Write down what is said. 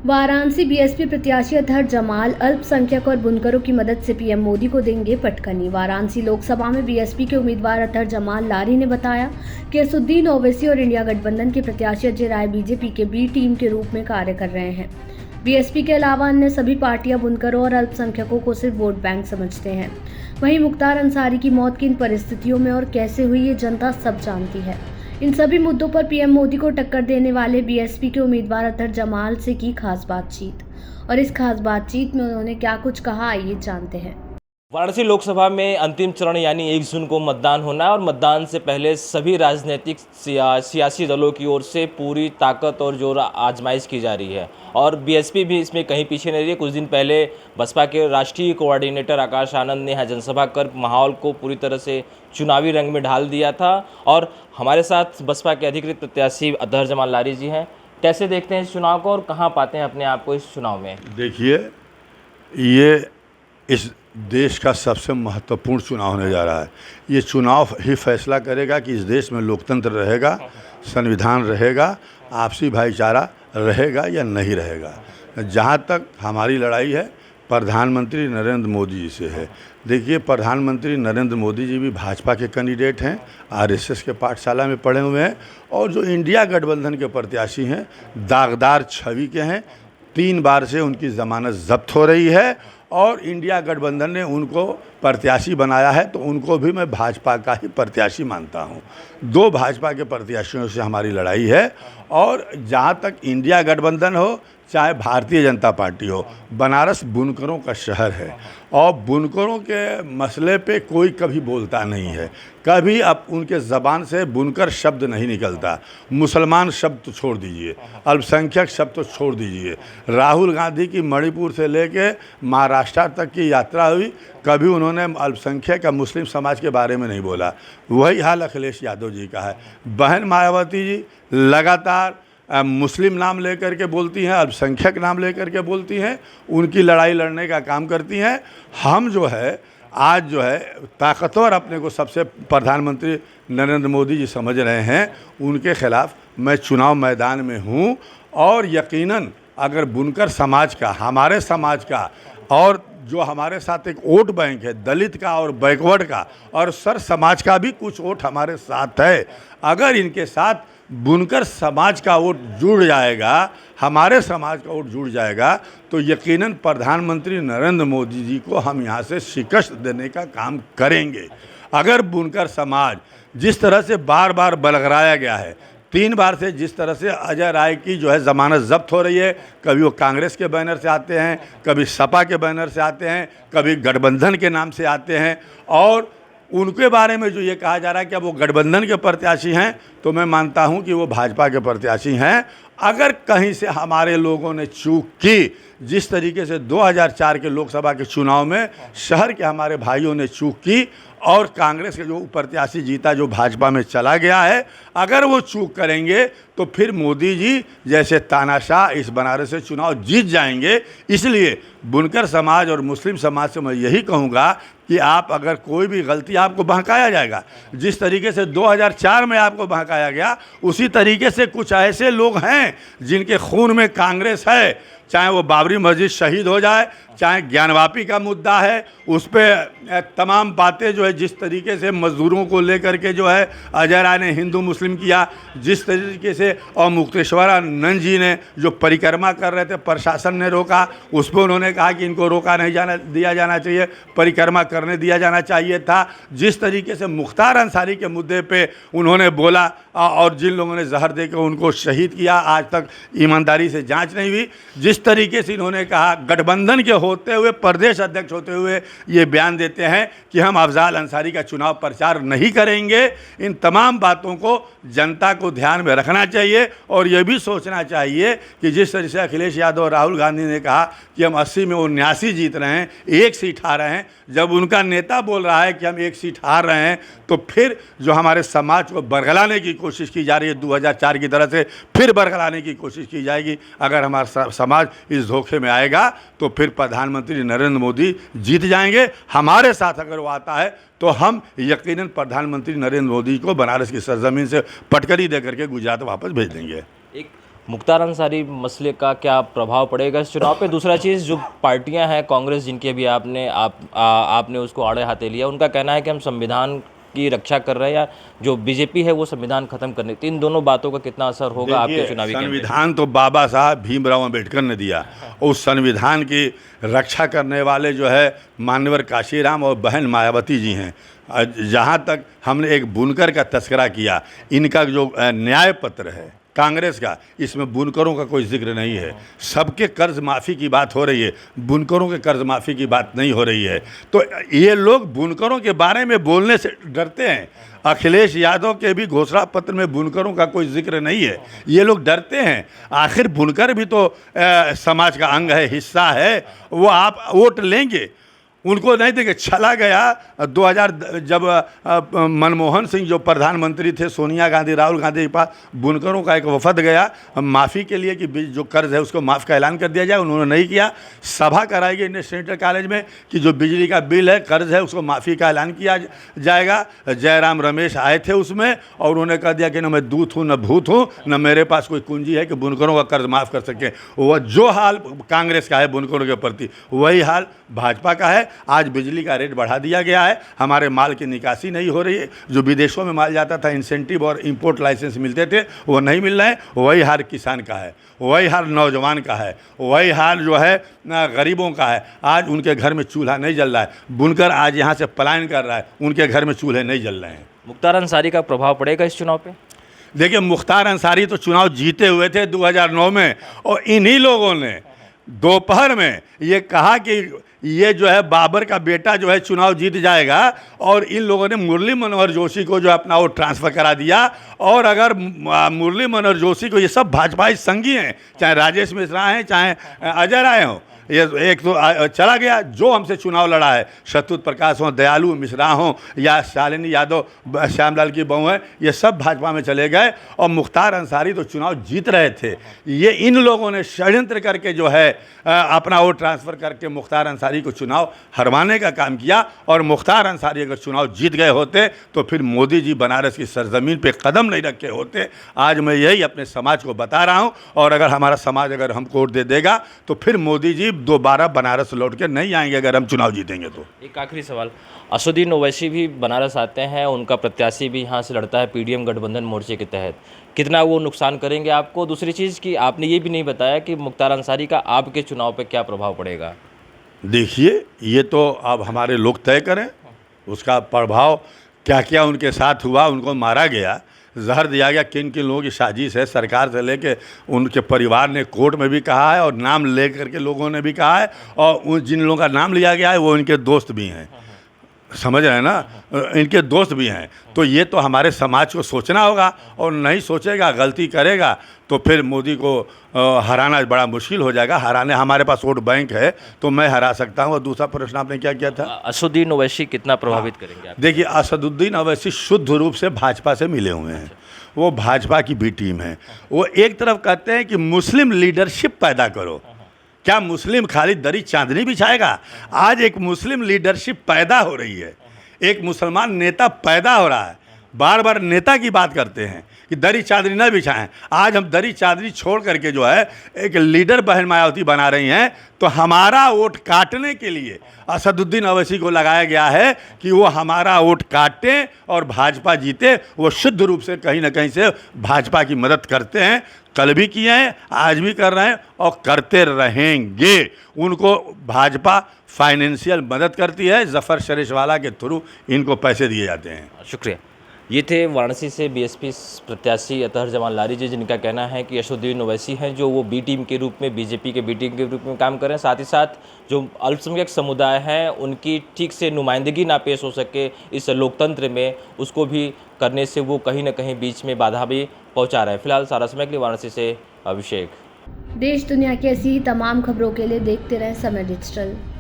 Varanasi BSP प्रत्याशी अतहर जमाल अल्पसंख्यक और बुनकरों की मदद से पीएम मोदी को देंगे पटकनी। वाराणसी लोकसभा में बीएसपी के उम्मीदवार अतहर जमाल लारी ने बताया कि असुद्दीन ओवैसी और इंडिया गठबंधन के प्रत्याशी अजय राय बीजेपी के बी टीम के रूप में कार्य कर रहे हैं। बीएसपी के अलावा अन्य सभी पार्टियां बुनकरों और अल्पसंख्यकों को सिर्फ वोट बैंक समझते हैं। वहीं मुख्तार अंसारी की मौत किन परिस्थितियों में और कैसे हुई ये जनता सब जानती है। इन सभी मुद्दों पर पीएम मोदी को टक्कर देने वाले बीएसपी के उम्मीदवार अतहर जमाल से की खास बातचीत, और इस खास बातचीत में उन्होंने क्या कुछ कहा आइए जानते हैं। वाराणसी लोकसभा में अंतिम चरण यानी 1 जून को मतदान होना है और मतदान से पहले सभी राजनीतिक सियासी दलों की ओर से पूरी ताकत और जोर आजमाइश की जा रही है और बीएसपी भी इसमें कहीं पीछे नहीं रही है। कुछ दिन पहले बसपा के राष्ट्रीय कोऑर्डिनेटर आकाश आनंद ने यहाँ जनसभा कर माहौल को पूरी तरह से चुनावी रंग में ढाल दिया था और हमारे साथ बसपा के अधिकृत प्रत्याशी अतहर जमाल लारी जी हैं। कैसे देखते हैं इस चुनाव को और कहाँ पाते हैं अपने आप को इस चुनाव में? देखिए, ये इस देश का सबसे महत्वपूर्ण चुनाव होने जा रहा है। ये चुनाव ही फैसला करेगा कि इस देश में लोकतंत्र रहेगा, संविधान रहेगा, आपसी भाईचारा रहेगा या नहीं रहेगा। जहाँ तक हमारी लड़ाई है प्रधानमंत्री नरेंद्र मोदी जी से है। देखिए, प्रधानमंत्री नरेंद्र मोदी जी भी भाजपा के कैंडिडेट हैं, आरएसएस के पाठशाला में पढ़े हुए हैं और जो इंडिया गठबंधन के प्रत्याशी हैं दागदार छवि के हैं। 3 बार से उनकी ज़मानत जब्त हो रही है और इंडिया गठबंधन ने उनको प्रत्याशी बनाया है, तो उनको भी मैं भाजपा का ही प्रत्याशी मानता हूँ। 2 भाजपा के प्रत्याशियों से हमारी लड़ाई है और जहाँ तक इंडिया गठबंधन हो चाहे भारतीय जनता पार्टी हो, बनारस बुनकरों का शहर है और बुनकरों के मसले पे कोई कभी बोलता नहीं है। कभी अब उनके ज़बान से बुनकर शब्द नहीं निकलता। मुसलमान शब्द तो छोड़ दीजिए, अल्पसंख्यक शब्द तो छोड़ दीजिए। राहुल गांधी की मणिपुर से लेके महाराष्ट्र तक की यात्रा हुई, कभी उन्होंने अल्पसंख्यक या मुस्लिम समाज के बारे में नहीं बोला। वही हाल अखिलेश यादव जी का है। बहन मायावती जी लगातार मुस्लिम नाम लेकर के बोलती हैं, अल्पसंख्यक नाम लेकर के बोलती हैं, उनकी लड़ाई लड़ने का काम करती हैं। हम जो है आज जो है ताकतवर अपने को सबसे प्रधानमंत्री नरेंद्र मोदी जी समझ रहे हैं, उनके खिलाफ मैं चुनाव मैदान में हूं और यकीनन अगर बुनकर समाज का, हमारे समाज का और जो हमारे साथ एक वोट बैंक है दलित का और बैकवर्ड का और सर समाज का भी कुछ वोट हमारे साथ है, अगर इनके साथ बुनकर समाज का वोट जुड़ जाएगा, हमारे समाज का वोट जुड़ जाएगा, तो यकीनन प्रधानमंत्री नरेंद्र मोदी जी को हम यहाँ से शिकस्त देने का काम करेंगे। अगर बुनकर समाज जिस तरह से बार बार बलगराया गया है, 3 बार से जिस तरह से अजय राय की जो है ज़मानत जब्त हो रही है, कभी वो कांग्रेस के बैनर से आते हैं, कभी सपा के बैनर से आते हैं, कभी गठबंधन के नाम से आते हैं और उनके बारे में जो ये कहा जा रहा है कि अब वो गठबंधन के प्रत्याशी हैं, तो मैं मानता हूं कि वो भाजपा के प्रत्याशी हैं। अगर कहीं से हमारे लोगों ने चूक की, जिस तरीके से 2004 के लोकसभा के चुनाव में शहर के हमारे भाइयों ने चूक की और कांग्रेस के जो प्रत्याशी जीता जो भाजपा में चला गया है, अगर वो चूक करेंगे तो फिर मोदी जी जैसे तानाशाह इस बनारस से चुनाव जीत जाएंगे। इसलिए बुनकर समाज और मुस्लिम समाज से मैं यही कहूँगा कि आप अगर कोई भी गलती, आपको बहकाया जाएगा, जिस तरीके से 2004 में आपको बहकाया गया, उसी तरीके से कुछ ऐसे लोग हैं जिनके खून में कांग्रेस है। चाहे वो बाबरी मस्जिद शहीद हो जाए, चाहे ज्ञानवापी का मुद्दा है, उस पर तमाम बातें जो है जिस तरीके से मजदूरों को लेकर के जो है अजय राय ने हिंदू मुस्लिम किया, जिस तरीके से और मुक्तेश्वरानंद जी ने जो परिक्रमा कर रहे थे प्रशासन ने रोका, उस पर उन्होंने कहा कि इनको रोका नहीं दिया जाना चाहिए, परिक्रमा करने दिया जाना चाहिए था। जिस तरीके से मुख्तार अंसारी के मुद्दे पे उन्होंने बोला और जिन लोगों ने जहर देकर उनको शहीद किया, आज तक ईमानदारी से जाँच नहीं हुई। जिस तरीके से इन्होंने कहा गठबंधन के होते हुए, प्रदेश अध्यक्ष होते हुए ये बयान देते हैं कि हम अफजाल अंसारी का चुनाव प्रचार नहीं करेंगे। इन तमाम बातों को जनता को ध्यान में रखना चाहिए और ये भी सोचना चाहिए कि जिस तरह से अखिलेश यादव और राहुल गांधी ने कहा कि हम 80 में 79 जीत रहे हैं, 1 सीट हार रहे हैं, जब उनका नेता बोल रहा है कि हम 1 सीट हार रहे हैं, तो फिर जो हमारे समाज को बरगलाने की कोशिश की जा रही है 2004 की तरह से फिर बरगलाने की कोशिश की जाएगी। अगर हमारा समाज इस धोखे में आएगा तो फिर प्रधानमंत्री नरेंद्र मोदी जीत जाएंगे। हमारे साथ अगर वो आता है तो हम यकीनन प्रधानमंत्री नरेंद्र मोदी को बनारस की सरजमीन से पटकरी दे करके गुजरात वापस भेज देंगे। एक मुख्तार अंसारी मसले का क्या प्रभाव पड़ेगा इस चुनाव पे? दूसरा चीज़, जो पार्टियां हैं कांग्रेस, जिनकी अभी आपने उसको आड़े हाथे लिया, उनका कहना है कि हम संविधान की रक्षा कर रहे हैं, या जो बीजेपी है वो संविधान खत्म करने, तो इन दोनों बातों का कितना असर होगा आपके चुनावी कैंपेन? संविधान तो बाबा साहब भीमराव अम्बेडकर ने दिया। उस संविधान की रक्षा करने वाले जो है मान्यवर काशीराम और बहन मायावती जी हैं। जहाँ तक हमने एक बुनकर का तस्करा किया, इनका जो न्याय पत्र है कांग्रेस का, इसमें बुनकरों का कोई जिक्र नहीं है। सबके कर्ज माफ़ी की बात हो रही है, बुनकरों के कर्ज माफ़ी की बात नहीं हो रही है। तो ये लोग बुनकरों के बारे में बोलने से डरते हैं। अखिलेश यादव के भी घोषणा पत्र में बुनकरों का कोई जिक्र नहीं है। ये लोग डरते हैं। आखिर बुनकर भी तो समाज का अंग है, हिस्सा है। वो आप वोट लेंगे, उनको नहीं देंगे। चला गया 2000 जब मनमोहन सिंह जो प्रधानमंत्री थे, सोनिया गांधी, राहुल गांधी के पास बुनकरों का एक वफद गया माफ़ी के लिए कि जो कर्ज है उसको माफ़ का ऐलान कर दिया जाए। उन्होंने नहीं किया। सभा कराई गई इंडियन सेंट्रल कॉलेज में कि जो बिजली का बिल है, कर्ज है, उसको माफ़ी का ऐलान किया जाएगा। जयराम रमेश आए थे उसमें, और उन्होंने कह दिया कि न मैं दूत हूँ न भूत हूँ, न मेरे पास कोई कुंजी है कि बुनकरों का कर्ज माफ़ कर सकें। वह जो हाल कांग्रेस का है बुनकरों के प्रति, वही हाल भाजपा का है। आज बिजली का रेट बढ़ा दिया गया है, हमारे माल की निकासी नहीं हो रही है। जो विदेशों में माल जाता था, इंसेंटिव और इंपोर्ट लाइसेंस मिलते थे, वो नहीं मिल रहे हैं। वही हाल किसान का है, वही हाल नौजवान का है, वही हाल जो है गरीबों का है। आज उनके घर में चूल्हा नहीं जल रहा है। बुनकर आज यहाँ से पलायन कर रहा है, उनके घर में चूल्हे नहीं जल रहे हैं। मुख्तार अंसारी का प्रभाव पड़ेगा इस चुनाव पे? देखिए, मुख्तार अंसारी तो चुनाव जीते हुए थे 2009 में, और इन्हीं लोगों ने दोपहर में ये कहा कि ये जो है बाबर का बेटा जो है चुनाव जीत जाएगा, और इन लोगों ने मुरली मनोहर जोशी को जो अपना वो ट्रांसफ़र करा दिया। और अगर मुरली मनोहर जोशी को, ये सब भाजपाई संगी हैं, चाहे राजेश मिश्रा हैं, चाहे अजय राय हों, ये एक तो चला गया जो हमसे चुनाव लड़ा है, शत्रुत प्रकाश हों, दयालु मिश्रा हों, या शालिनी यादव, श्यामलाल की बहू हैं, ये सब भाजपा में चले गए। और मुख्तार अंसारी तो चुनाव जीत रहे थे। ये इन लोगों ने षड्यंत्र करके जो है अपना वोट ट्रांसफ़र करके मुख्तार अंसारी को चुनाव हरवाने का काम किया। और मुख्तार अंसारी अगर चुनाव जीत गए होते तो फिर मोदी जी बनारस की सरजमीन पे कदम नहीं रखे होते। आज मैं यही अपने समाज को बता रहा हूँ, और अगर हमारा समाज अगर हमको वोट दे देगा तो फिर मोदी जी दोबारा बनारस लौट के नहीं आएंगे अगर हम चुनाव जीतेंगे तो। एक आखिरी सवाल, असदुद्दीन ओवैसी भी बनारस आते हैं, उनका प्रत्याशी भी यहाँ से लड़ता है पीडीएम गठबंधन मोर्चे के तहत, कितना वो नुकसान करेंगे आपको? दूसरी चीज़ कि आपने ये भी नहीं बताया कि मुख्तार अंसारी का आपके चुनाव पे क्या प्रभाव पड़ेगा? देखिए, ये तो अब हमारे लोग तय करें उसका प्रभाव क्या क्या उनके साथ हुआ। उनको मारा गया, जहर दिया गया, किन किन लोगों की साजिश है, सरकार से लेके उनके परिवार ने कोर्ट में भी कहा है, और नाम ले करके लोगों ने भी कहा है, और उन जिन लोगों का नाम लिया गया है वो इनके दोस्त भी हैं। समझ रहे हैं ना, इनके दोस्त भी हैं। तो ये तो हमारे समाज को सोचना होगा, और नहीं सोचेगा, गलती करेगा तो फिर मोदी को हराना बड़ा मुश्किल हो जाएगा। हराने हमारे पास वोट बैंक है तो मैं हरा सकता हूँ। और दूसरा प्रश्न आपने क्या किया था? असदुद्दीन ओवैसी कितना प्रभावित करेंगे आप? देखिए, असदुद्दीन ओवैसी शुद्ध रूप से भाजपा से मिले हुए हैं। वो भाजपा की बी टीम है। वो एक तरफ कहते हैं कि मुस्लिम लीडरशिप पैदा करो। क्या मुस्लिम खाली दरी चांदनी बिछाएगा? आज एक मुस्लिम लीडरशिप पैदा हो रही है, एक मुसलमान नेता पैदा हो रहा है। बार बार नेता की बात करते हैं कि दरी चादरी न बिछाएं। आज हम दरी चादरी छोड़ करके जो है एक लीडर बहन मायावती बना रही हैं। तो हमारा वोट काटने के लिए असदुद्दीन ओवैसी को लगाया गया है कि वो हमारा वोट काटें और भाजपा जीते। वो शुद्ध रूप से कहीं ना कहीं से भाजपा की मदद करते हैं। कल भी किए हैं, आज भी कर रहे हैं और करते रहेंगे। उनको भाजपा फाइनेंशियल मदद करती है, जफ़र शरेशवाला के थ्रू इनको पैसे दिए जाते हैं। शुक्रिया। ये थे वाराणसी से बीएसपी प्रत्याशी अतहर जमाल लारी जी, जिनका कहना है कि असदुद्दीन ओवैसी हैं जो वो बी टीम के रूप में, बीजेपी के बी टीम के रूप में काम करें। साथ ही साथ जो अल्पसंख्यक समुदाय हैं उनकी ठीक से नुमाइंदगी ना पेश हो सके इस लोकतंत्र में, उसको भी करने से वो कहीं ना कहीं बीच में बाधा भी पहुँचा रहे हैं। फिलहाल सारा समय के लिए वाराणसी से अभिषेक। देश दुनिया की ऐसी ही तमाम खबरों के लिए देखते रहें समय डिजिटल।